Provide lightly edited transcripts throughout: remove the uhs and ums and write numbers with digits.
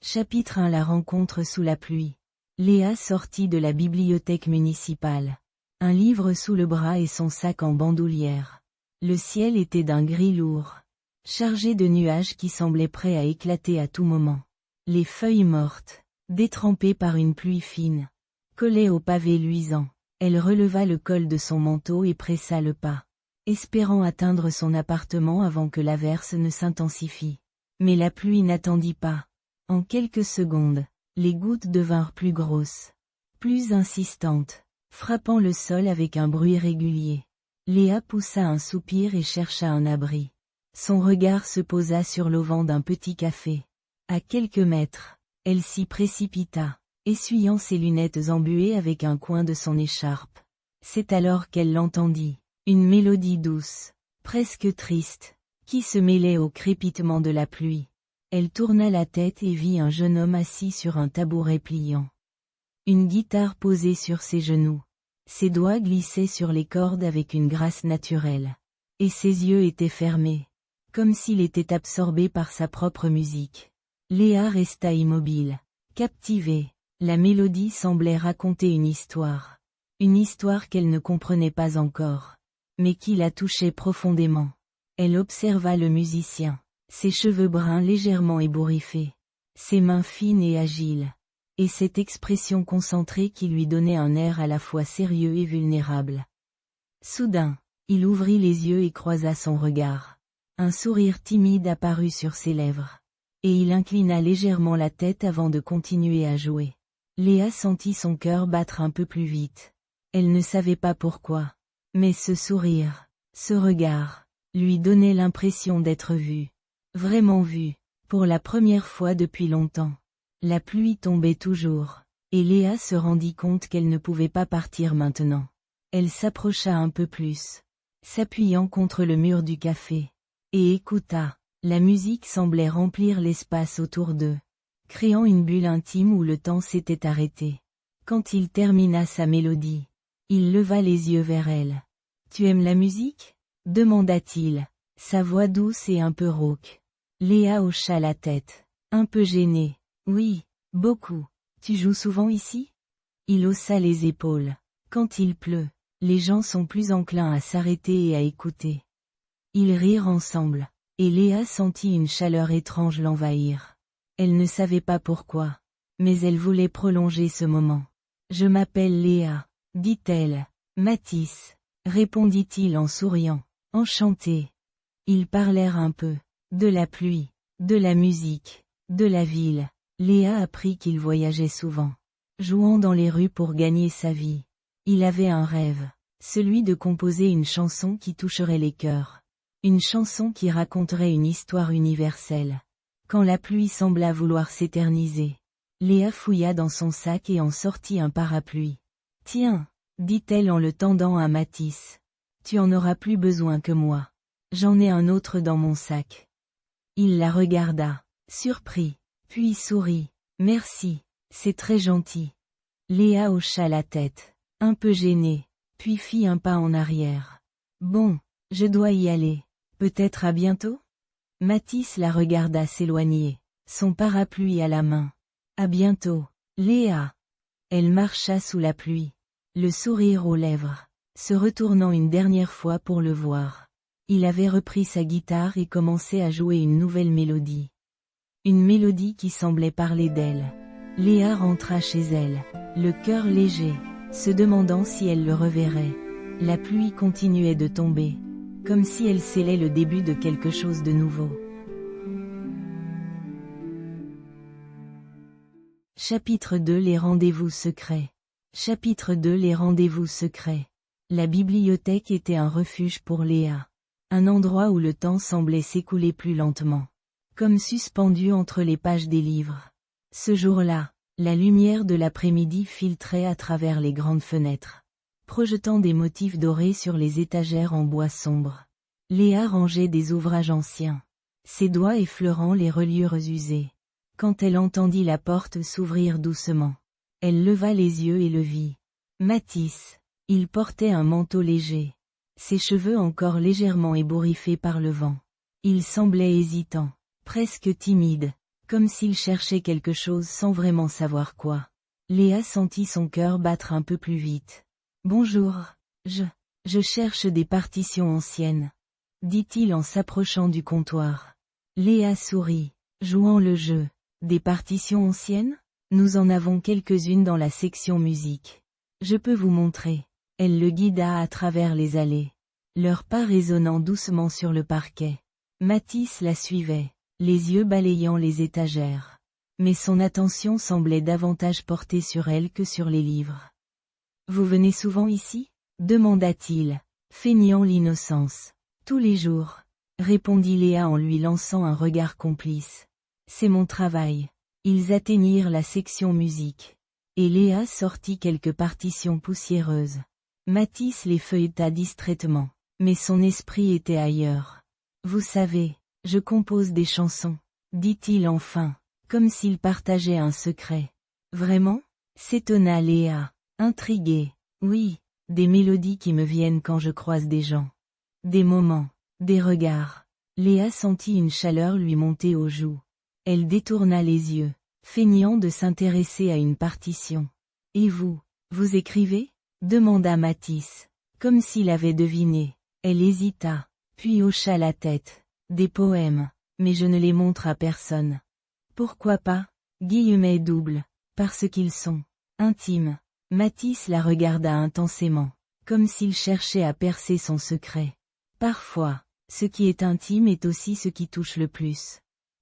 Chapitre 1 La rencontre sous la pluie. Léa sortit de la bibliothèque municipale. Un livre sous le bras et son sac en bandoulière. Le ciel était d'un gris lourd, chargé de nuages qui semblaient prêts à éclater à tout moment. Les feuilles mortes, détrempées par une pluie fine, collaient au pavé luisant. Elle releva le col de son manteau et pressa le pas, espérant atteindre son appartement avant que l'averse ne s'intensifie. Mais la pluie n'attendit pas. En quelques secondes, les gouttes devinrent plus grosses, plus insistantes, frappant le sol avec un bruit régulier. Léa poussa un soupir et chercha un abri. Son regard se posa sur l'auvent d'un petit café. À quelques mètres, elle s'y précipita, essuyant ses lunettes embuées avec un coin de son écharpe. C'est alors qu'elle l'entendit, une mélodie douce, presque triste, qui se mêlait au crépitement de la pluie. Elle tourna la tête et vit un jeune homme assis sur un tabouret pliant. Une guitare posée sur ses genoux. Ses doigts glissaient sur les cordes avec une grâce naturelle. Et ses yeux étaient fermés, comme s'il était absorbé par sa propre musique. Léa resta immobile, captivée. La mélodie semblait raconter une histoire qu'elle ne comprenait pas encore, mais qui la touchait profondément. Elle observa le musicien. Ses cheveux bruns légèrement ébouriffés, ses mains fines et agiles, et cette expression concentrée qui lui donnait un air à la fois sérieux et vulnérable. Soudain, il ouvrit les yeux et croisa son regard. Un sourire timide apparut sur ses lèvres, et il inclina légèrement la tête avant de continuer à jouer. Léa sentit son cœur battre un peu plus vite. Elle ne savait pas pourquoi, mais ce sourire, ce regard, lui donnait l'impression d'être vue. Vraiment vue, pour la première fois depuis longtemps. La pluie tombait toujours, et Léa se rendit compte qu'elle ne pouvait pas partir maintenant. Elle s'approcha un peu plus, s'appuyant contre le mur du café, et écouta. La musique semblait remplir l'espace autour d'eux, créant une bulle intime où le temps s'était arrêté. Quand il termina sa mélodie, il leva les yeux vers elle. « Tu aimes la musique ?» demanda-t-il, sa voix douce et un peu rauque. Léa hocha la tête, un peu gênée. « Oui, beaucoup. Tu joues souvent ici ?» Il haussa les épaules. Quand il pleut, les gens sont plus enclins à s'arrêter et à écouter. Ils rirent ensemble, et Léa sentit une chaleur étrange l'envahir. Elle ne savait pas pourquoi, mais elle voulait prolonger ce moment. « Je m'appelle Léa, dit-elle. Mathis, répondit-il en souriant. Enchanté. Ils parlèrent un peu. De la pluie, de la musique, de la ville. Léa apprit qu'il voyageait souvent, jouant dans les rues pour gagner sa vie. Il avait un rêve, celui de composer une chanson qui toucherait les cœurs. Une chanson qui raconterait une histoire universelle. Quand la pluie sembla vouloir s'éterniser, Léa fouilla dans son sac et en sortit un parapluie. « Tiens, dit-elle en le tendant à Mathis. Tu en auras plus besoin que moi. J'en ai un autre dans mon sac. » Il la regarda, surpris, puis sourit. « Merci, c'est très gentil. » Léa hocha la tête, un peu gênée, puis fit un pas en arrière. « Bon, je dois y aller. Peut-être à bientôt ?» Mathis la regarda s'éloigner, son parapluie à la main. « À bientôt, Léa. » Elle marcha sous la pluie, le sourire aux lèvres, se retournant une dernière fois pour le voir. Il avait repris sa guitare et commençait à jouer une nouvelle mélodie. Une mélodie qui semblait parler d'elle. Léa rentra chez elle, le cœur léger, se demandant si elle le reverrait. La pluie continuait de tomber, comme si elle scellait le début de quelque chose de nouveau. Chapitre 2 Les rendez-vous secrets. Chapitre 2 Les rendez-vous secrets. La bibliothèque était un refuge pour Léa. Un endroit où le temps semblait s'écouler plus lentement, comme suspendu entre les pages des livres. Ce jour-là, la lumière de l'après-midi filtrait à travers les grandes fenêtres, projetant des motifs dorés sur les étagères en bois sombre. Léa rangeait des ouvrages anciens, ses doigts effleurant les reliures usées. Quand elle entendit la porte s'ouvrir doucement, elle leva les yeux et le vit. Mathis. Il portait un manteau léger, ses cheveux encore légèrement ébouriffés par le vent. Il semblait hésitant, presque timide, comme s'il cherchait quelque chose sans vraiment savoir quoi. Léa sentit son cœur battre un peu plus vite. Bonjour, je cherche des partitions anciennes, dit-il en s'approchant du comptoir. Léa sourit, jouant le jeu. Des partitions anciennes? Nous en avons quelques-unes dans la section musique. Je peux vous montrer. Elle le guida à travers les allées, leurs pas résonnant doucement sur le parquet. Mathis la suivait, les yeux balayant les étagères. Mais son attention semblait davantage portée sur elle que sur les livres. Vous venez souvent ici? Demanda-t-il, feignant l'innocence. Tous les jours, répondit Léa en lui lançant un regard complice. C'est mon travail. Ils atteignirent la section musique. Et Léa sortit quelques partitions poussiéreuses. Mathis les feuilleta distraitement, mais son esprit était ailleurs. Vous savez, je compose des chansons, dit-il enfin, comme s'il partageait un secret. Vraiment? S'étonna Léa, intriguée. Oui, des mélodies qui me viennent quand je croise des gens. Des moments, des regards. Léa sentit une chaleur lui monter aux joues. Elle détourna les yeux, feignant de s'intéresser à une partition. Et vous écrivez? Demanda Mathis, comme s'il avait deviné. Elle hésita, puis hocha la tête. Des poèmes, mais je ne les montre à personne. Pourquoi pas? Guillemets double, parce qu'ils sont intimes. Mathis la regarda intensément, comme s'il cherchait à percer son secret. Parfois, ce qui est intime est aussi ce qui touche le plus.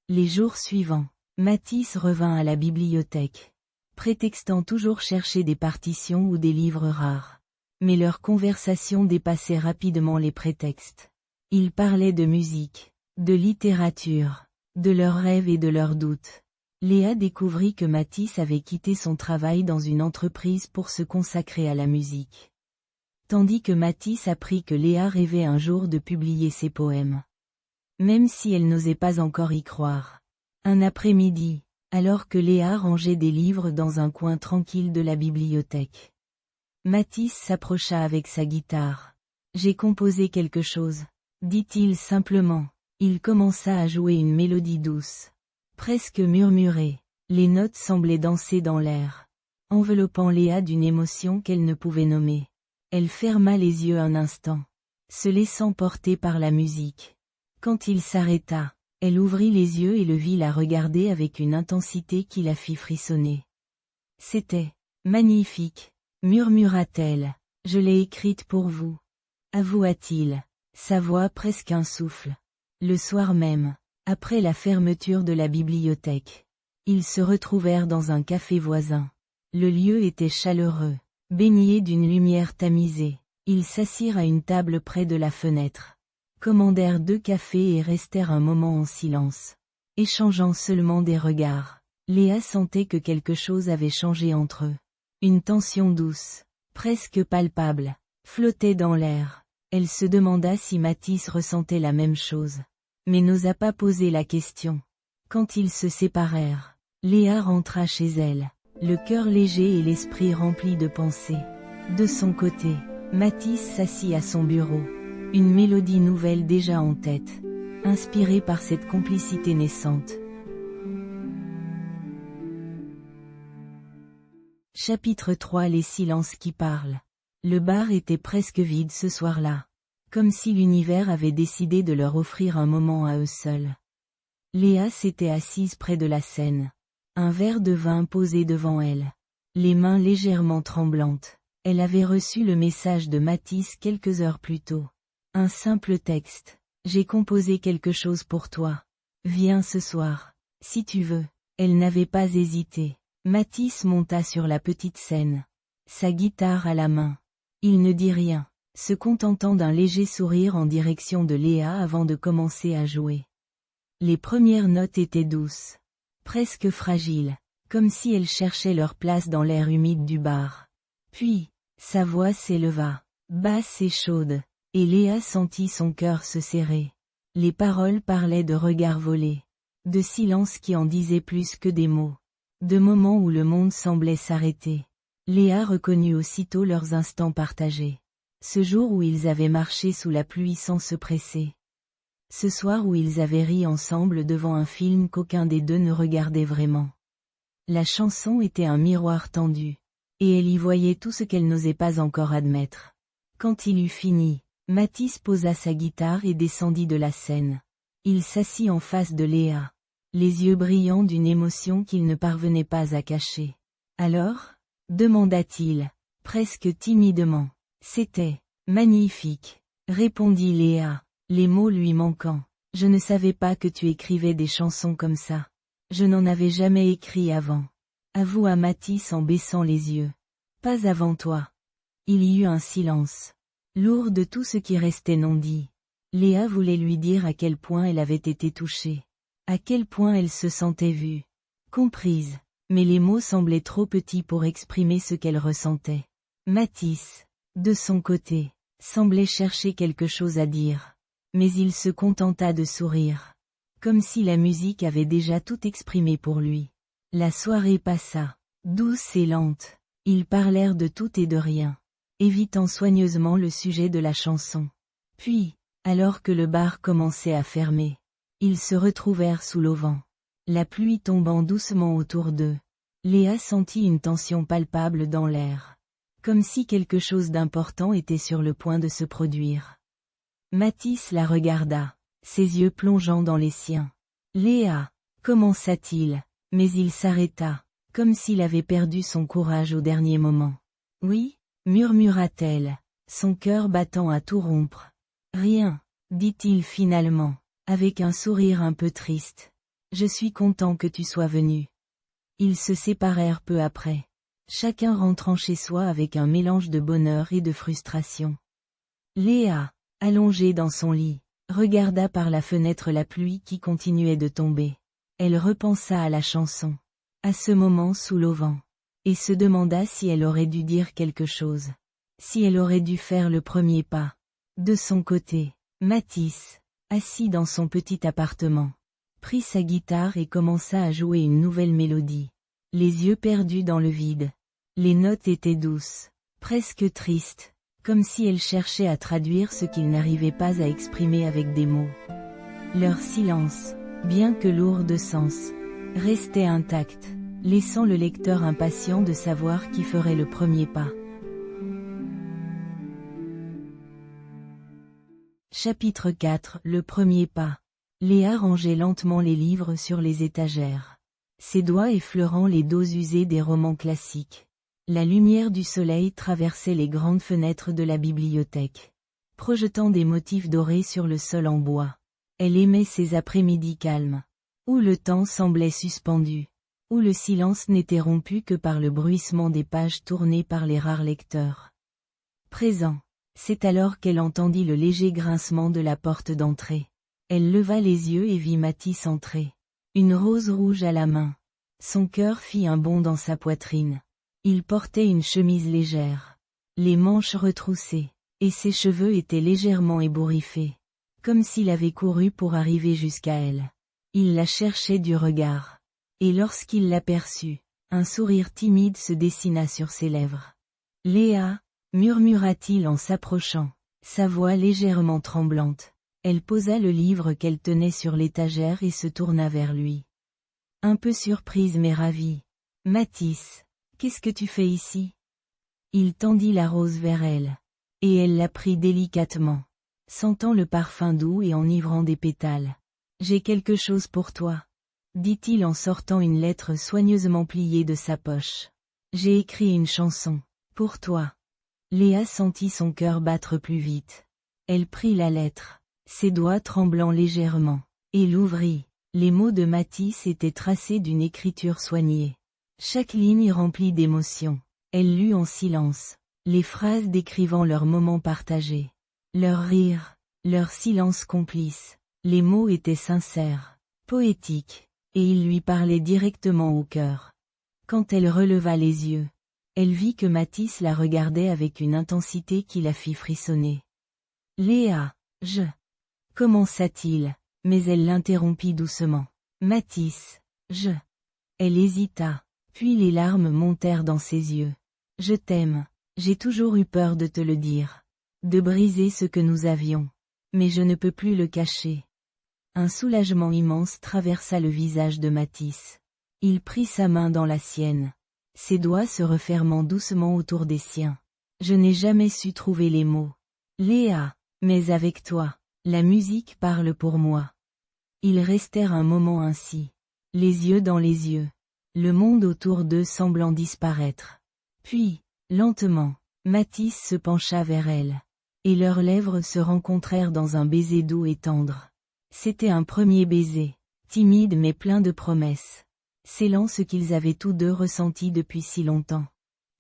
Les jours suivants, Mathis revint à la bibliothèque, prétextant toujours chercher des partitions ou des livres rares. Mais leur conversation dépassait rapidement les prétextes. Ils parlaient de musique, de littérature, de leurs rêves et de leurs doutes. Léa découvrit que Mathis avait quitté son travail dans une entreprise pour se consacrer à la musique. Tandis que Mathis apprit que Léa rêvait un jour de publier ses poèmes. Même si elle n'osait pas encore y croire. Un après-midi, alors que Léa rangeait des livres dans un coin tranquille de la bibliothèque. Mathis s'approcha avec sa guitare. J'ai composé quelque chose, dit-il simplement. Il commença à jouer une mélodie douce. Presque murmurée, les notes semblaient danser dans l'air, enveloppant Léa d'une émotion qu'elle ne pouvait nommer. Elle ferma les yeux un instant, se laissant porter par la musique. Quand il s'arrêta, elle ouvrit les yeux et le vit la regarder avec une intensité qui la fit frissonner. C'était magnifique, murmura-t-elle. Je l'ai écrite pour vous. Avoua-t-il, sa voix presque un souffle. Le soir même, après la fermeture de la bibliothèque, ils se retrouvèrent dans un café voisin. Le lieu était chaleureux, baigné d'une lumière tamisée. Ils s'assirent à une table près de la fenêtre, commandèrent 2 cafés et restèrent un moment en silence, échangeant seulement des regards. Léa sentait que quelque chose avait changé entre eux. Une tension douce, presque palpable, flottait dans l'air. Elle se demanda si Mathis ressentait la même chose, mais n'osa pas poser la question. Quand ils se séparèrent, Léa rentra chez elle, le cœur léger et l'esprit rempli de pensées. De son côté, Mathis s'assit à son bureau, une mélodie nouvelle déjà en tête, inspirée par cette complicité naissante. Chapitre 3 Les silences qui parlent. Le bar était presque vide ce soir-là, comme si l'univers avait décidé de leur offrir un moment à eux seuls. Léa s'était assise près de la scène, un verre de vin posé devant elle, les mains légèrement tremblantes. Elle avait reçu le message de Mathis quelques heures plus tôt. Un simple texte. J'ai composé quelque chose pour toi. Viens ce soir, si tu veux. Elle n'avait pas hésité. Mathis monta sur la petite scène, sa guitare à la main. Il ne dit rien, se contentant d'un léger sourire en direction de Léa avant de commencer à jouer. Les premières notes étaient douces, presque fragiles, comme si elles cherchaient leur place dans l'air humide du bar. Puis, sa voix s'éleva, basse et chaude, et Léa sentit son cœur se serrer. Les paroles parlaient de regards volés, de silences qui en disaient plus que des mots, de moments où le monde semblait s'arrêter. Léa reconnut aussitôt leurs instants partagés. Ce jour où ils avaient marché sous la pluie sans se presser. Ce soir où ils avaient ri ensemble devant un film qu'aucun des deux ne regardait vraiment. La chanson était un miroir tendu. Et elle y voyait tout ce qu'elle n'osait pas encore admettre. Quand il eut fini, Mathis posa sa guitare et descendit de la scène. Il s'assit en face de Léa, les yeux brillants d'une émotion qu'il ne parvenait pas à cacher. Alors, demanda-t-il, presque timidement. C'était magnifique, répondit Léa, les mots lui manquant. Je ne savais pas que tu écrivais des chansons comme ça. Je n'en avais jamais écrit avant. Avoua Mathis en baissant les yeux. Pas avant toi. Il y eut un silence, lourd de tout ce qui restait non dit. Léa voulait lui dire à quel point elle avait été touchée. À quel point elle se sentait vue. Comprise. Mais les mots semblaient trop petits pour exprimer ce qu'elle ressentait. Mathis, de son côté, semblait chercher quelque chose à dire. Mais il se contenta de sourire. Comme si la musique avait déjà tout exprimé pour lui. La soirée passa, douce et lente. Ils parlèrent de tout et de rien, évitant soigneusement le sujet de la chanson. Puis, alors que le bar commençait à fermer, ils se retrouvèrent sous l'auvent. La pluie tombant doucement autour d'eux. Léa sentit une tension palpable dans l'air. Comme si quelque chose d'important était sur le point de se produire. Mathis la regarda, ses yeux plongeant dans les siens. Léa, commença-t-il. Mais il s'arrêta, comme s'il avait perdu son courage au dernier moment. Oui, murmura-t-elle, son cœur battant à tout rompre. Rien, dit-il finalement, avec un sourire un peu triste. Je suis content que tu sois venu. Ils se séparèrent peu après. Chacun rentrant chez soi avec un mélange de bonheur et de frustration. Léa, allongée dans son lit, regarda par la fenêtre la pluie qui continuait de tomber. Elle repensa à la chanson, à ce moment sous l'auvent, et se demanda si elle aurait dû dire quelque chose, si elle aurait dû faire le premier pas. De son côté, Mathis, assis dans son petit appartement, prit sa guitare et commença à jouer une nouvelle mélodie, les yeux perdus dans le vide. Les notes étaient douces, presque tristes, comme si elle cherchait à traduire ce qu'il n'arrivait pas à exprimer avec des mots. Leur silence, bien que lourd de sens, restait intact, laissant le lecteur impatient de savoir qui ferait le premier pas. Chapitre 4 Le premier pas. Léa rangeait lentement les livres sur les étagères. Ses doigts effleurant les dos usés des romans classiques. La lumière du soleil traversait les grandes fenêtres de la bibliothèque, projetant des motifs dorés sur le sol en bois. Elle aimait ces après-midi calmes, où le temps semblait suspendu, où le silence n'était rompu que par le bruissement des pages tournées par les rares lecteurs présents. C'est alors qu'elle entendit le léger grincement de la porte d'entrée. Elle leva les yeux et vit Mathis entrer, une rose rouge à la main. Son cœur fit un bond dans sa poitrine. Il portait une chemise légère, les manches retroussées, et ses cheveux étaient légèrement ébouriffés. Comme s'il avait couru pour arriver jusqu'à elle. Il la cherchait du regard. Et lorsqu'il l'aperçut, un sourire timide se dessina sur ses lèvres. « Léa » murmura-t-il en s'approchant, sa voix légèrement tremblante. Elle posa le livre qu'elle tenait sur l'étagère et se tourna vers lui. Un peu surprise mais ravie. « Mathis, qu'est-ce que tu fais ici ?» Il tendit la rose vers elle. Et elle la prit délicatement, sentant le parfum doux et enivrant des pétales. « J'ai quelque chose pour toi, » dit-il en sortant une lettre soigneusement pliée de sa poche. « J'ai écrit une chanson, pour toi. » Léa sentit son cœur battre plus vite. Elle prit la lettre, ses doigts tremblant légèrement, et l'ouvrit. Les mots de Mathis étaient tracés d'une écriture soignée. Chaque ligne remplie d'émotion. Elle lut en silence, les phrases décrivant leurs moments partagés. Leur rire, leur silence complice. Les mots étaient sincères, poétiques, et ils lui parlaient directement au cœur. Quand elle releva les yeux, elle vit que Mathis la regardait avec une intensité qui la fit frissonner. « Léa, commença-t-il, mais elle l'interrompit doucement. « Mathis, Elle hésita, puis les larmes montèrent dans ses yeux. « Je t'aime, j'ai toujours eu peur de te le dire. De briser ce que nous avions. Mais je ne peux plus le cacher. Un soulagement immense traversa le visage de Mathis. Il prit sa main dans la sienne. Ses doigts se refermant doucement autour des siens. Je n'ai jamais su trouver les mots. Léa, mais avec toi, la musique parle pour moi. Ils restèrent un moment ainsi. Les yeux dans les yeux. Le monde autour d'eux semblant disparaître. Puis, lentement, Mathis se pencha vers elle. Et leurs lèvres se rencontrèrent dans un baiser doux et tendre. C'était un premier baiser, timide mais plein de promesses. Scellant ce qu'ils avaient tous deux ressenti depuis si longtemps.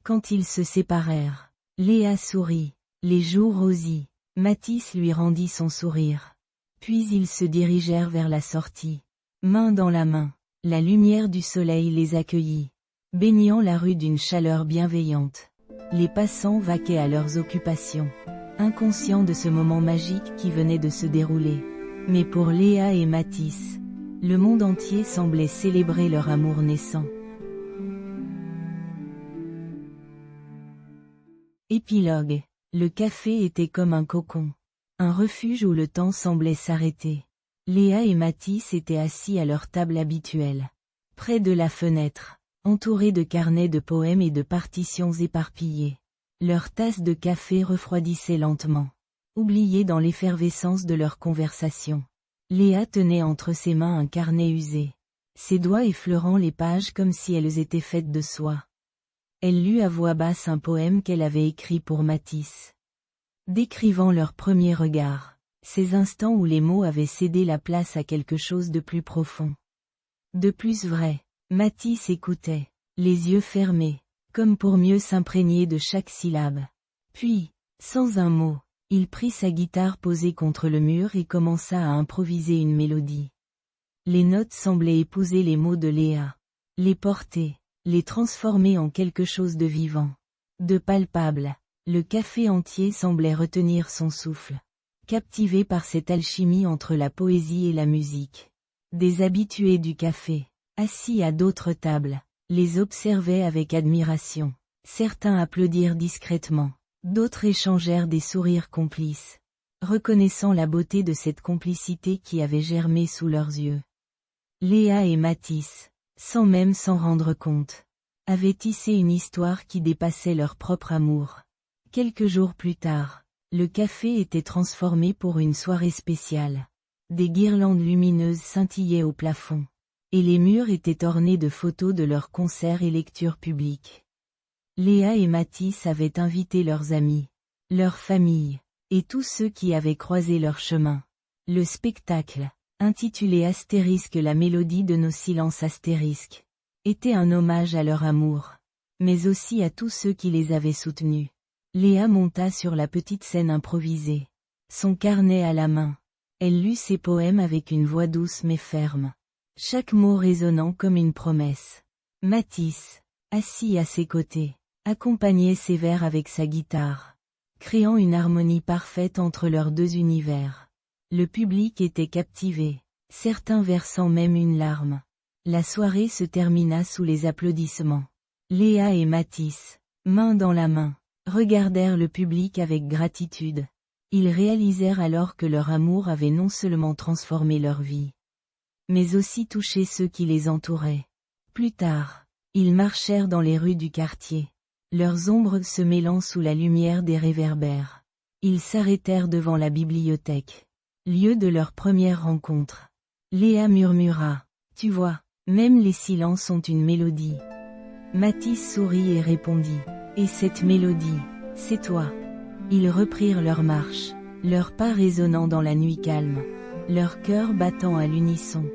Quand ils se séparèrent, Léa sourit, les joues rosies. Mathis lui rendit son sourire. Puis ils se dirigèrent vers la sortie. Main dans la main, la lumière du soleil les accueillit, baignant la rue d'une chaleur bienveillante. Les passants vaquaient à leurs occupations, inconscients de ce moment magique qui venait de se dérouler. Mais pour Léa et Mathis, le monde entier semblait célébrer leur amour naissant. Épilogue. Le café était comme un cocon. Un refuge où le temps semblait s'arrêter. Léa et Mathis étaient assis à leur table habituelle. Près de la fenêtre, entourés de carnets de poèmes et de partitions éparpillées. Leur tasse de café refroidissait lentement, oubliée dans l'effervescence de leur conversation. Léa tenait entre ses mains un carnet usé, ses doigts effleurant les pages comme si elles étaient faites de soie. Elle lut à voix basse un poème qu'elle avait écrit pour Mathis. Décrivant leur premier regard, ces instants où les mots avaient cédé la place à quelque chose de plus profond. De plus vrai, Mathis écoutait, les yeux fermés, comme pour mieux s'imprégner de chaque syllabe. Puis, sans un mot, il prit sa guitare posée contre le mur et commença à improviser une mélodie. Les notes semblaient épouser les mots de Léa, les porter, les transformer en quelque chose de vivant, de palpable. Le café entier semblait retenir son souffle, captivé par cette alchimie entre la poésie et la musique. Des habitués du café, assis à d'autres tables, les observaient avec admiration. Certains applaudirent discrètement, d'autres échangèrent des sourires complices, reconnaissant la beauté de cette complicité qui avait germé sous leurs yeux. Léa et Mathis, sans même s'en rendre compte, avaient tissé une histoire qui dépassait leur propre amour. Quelques jours plus tard, le café était transformé pour une soirée spéciale. Des guirlandes lumineuses scintillaient au plafond, et les murs étaient ornés de photos de leurs concerts et lectures publiques. Léa et Mathis avaient invité leurs amis, leurs familles, et tous ceux qui avaient croisé leur chemin. Le spectacle, intitulé Astérisque la mélodie de nos silences astérisques, était un hommage à leur amour, mais aussi à tous ceux qui les avaient soutenus. Léa monta sur la petite scène improvisée, son carnet à la main. Elle lut ses poèmes avec une voix douce mais ferme, chaque mot résonnant comme une promesse. Mathis, assis à ses côtés, accompagnait ses vers avec sa guitare, créant une harmonie parfaite entre leurs deux univers. Le public était captivé, certains versant même une larme. La soirée se termina sous les applaudissements. Léa et Mathis, main dans la main, regardèrent le public avec gratitude. Ils réalisèrent alors que leur amour avait non seulement transformé leur vie, mais aussi touché ceux qui les entouraient. Plus tard, ils marchèrent dans les rues du quartier, leurs ombres se mêlant sous la lumière des réverbères. Ils s'arrêtèrent devant la bibliothèque, lieu de leur première rencontre. Léa murmura, « Tu vois, même les silences ont une mélodie. » Mathis sourit et répondit, « Et cette mélodie, c'est toi. » Ils reprirent leur marche, leurs pas résonnant dans la nuit calme, leurs cœurs battant à l'unisson.